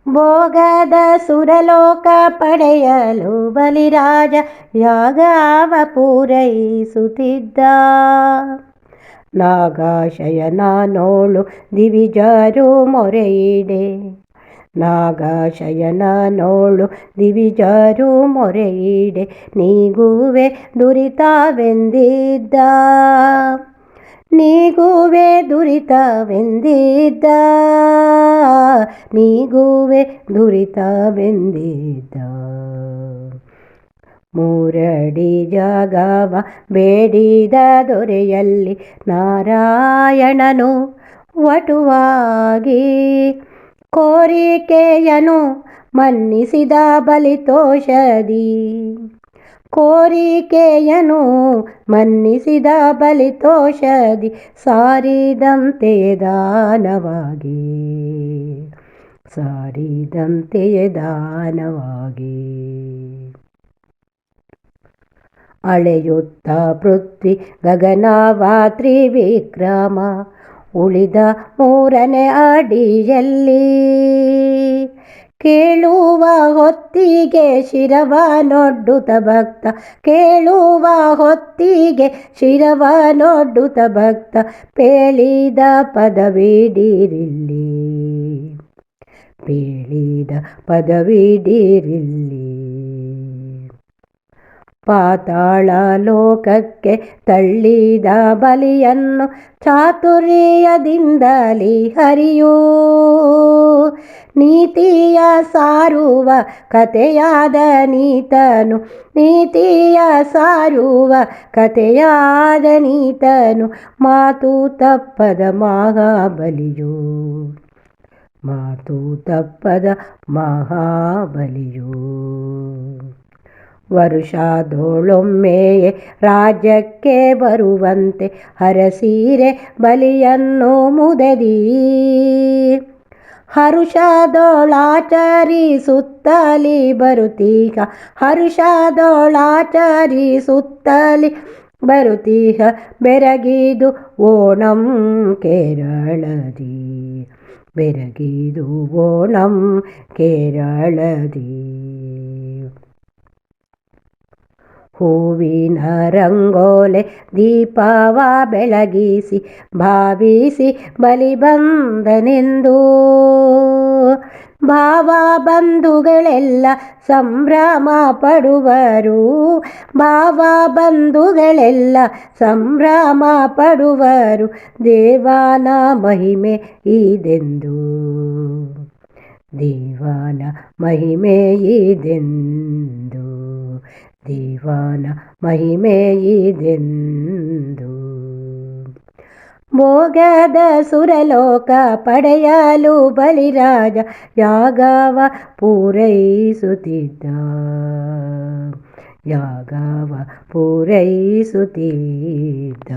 ಭೋಗದ ಸುರಲೋಕ ಪಡೆಯಲು ಬಲಿರಾಜ ಯಾಗವ ಪೂರೈಸುತ್ತಿದ್ದ. ನಾಗಶಯನ ನೋಳು ದಿವಿಜರು ಮೊರೆಯಿಡೆ. ನಾಗಶಯನ ನೋಳು ದಿವಿಜರು ಮೊರೆಯಿಡೆ. ನೀಗುವೆ ದುರಿತವೆಂದಿದ್ದ. ನೀಗುವೆ ದುರಿತವೆಂದಿದ್ದ. ನೀಗುವೆ ದುರಿತವೆಂದಿದ್ದ. ಮೂರಡಿ ಜಾಗವ ಬೇಡಿದ ದೊರೆಯಲ್ಲಿ ನಾರಾಯಣನು ವಟುವಾಗಿ ಕೋರಿಕೆಯನು ಮನ್ನಿಸಿದ ಬಲಿತೋಷದಿ. ಕೋರಿಕೆಯನು ಮನ್ನಿಸಿದ ಬಲಿತೋಷದಿ ಸಾರಿದಂತೆಯೇ ದಾನವಾಗಿ. ಸಾರಿದಂತೆಯೇ ದಾನವಾಗಿ. ಅಳೆಯುತ್ತ ಪೃಥ್ವಿ ಗಗನವ ತ್ರಿವಿಕ್ರಮ ಉಳಿದ ಮೂರನೇ ಅಡಿಯಲ್ಲಿ. ಕೇಳುವ ಹೊತ್ತಿಗೆ ಶಿರವನೊಡ್ಡುತ್ತ ಭಕ್ತ. ಕೇಳುವ ಹೊತ್ತಿಗೆ ಶಿರವನೊಡ್ಡುತ್ತ ಭಕ್ತ. ಪೇಳಿದ ಪದವಿಡಿರಿಲ್ಲಿ. ಪೇಳಿದ ಪದವಿಡಿರಿಲ್ಲಿ. ಪಾತಾಳ ಲೋಕಕ್ಕೆ ತಳ್ಳಿದ ಬಲಿಯನ್ನು ಚಾತುರ್ಯದಿಂದಲೇ ಹರಿಯೂ. ನೀತಿಯ ಸಾರುವ ಕಥೆಯಾದ ನೀತನು. ನೀತಿಯ ಸಾರುವ ಕಥೆಯಾದ ನೀತನು. ಮಾತು ತಪ್ಪದ ಮಹಾಬಲಿಯು. ಮಾತು ತಪ್ಪದ ಮಹಾಬಲಿಯು. ವರುಷದೊಳೊಮ್ಮೆಯೇ ರಾಜ್ಯಕ್ಕೆ ಬರುವಂತೆ ಹರಸಿರೆ ಬಲಿಯನ್ನು ಮುದದಿ. ಹರುಷದೊಳಾಚರಿಸುತ್ತಲಿ ಬರುತ್ತೀಗ. ಹರುಷದೊಳಾಚರಿಸುತ್ತಲಿ ಬರುತ್ತೀಗ. ಬೆರಗಿದು ಓಣಂ ಕೇರಳದಿ. ಬೆರಗಿದು ಓಣಂ ಕೇರಳದಿ. ಹೂವಿನ ರಂಗೋಲೆ ದೀಪವ ಬೆಳಗಿಸಿ ಭಾವಿಸಿ ಬಲಿ ಬಂದನೆಂದು. ಭಾವ ಬಂಧುಗಳೆಲ್ಲ ಸಂಭ್ರಮ ಪಡುವರು. ಭಾವ ಬಂಧುಗಳೆಲ್ಲ ಸಂಭ್ರಮ ಪಡುವರು. ದೇವನ ಮಹಿಮೆ ಇದೆಂದು. ದೇವನ ಮಹಿಮೆ ಇದೆಂದು. ದೇವನ ಮಹಿಮೆ ಇದೆಂದು. ಭೋಗದ ಸುರಲೋಕ ಪಡೆಯಲು ಬಲಿರಾಜ ಯಾಗವ ಪೂರೈಸುತ್ತಿದ್ದ. ಯಾಗವ ಪೂರೈಸುತ್ತಿದ್ದ.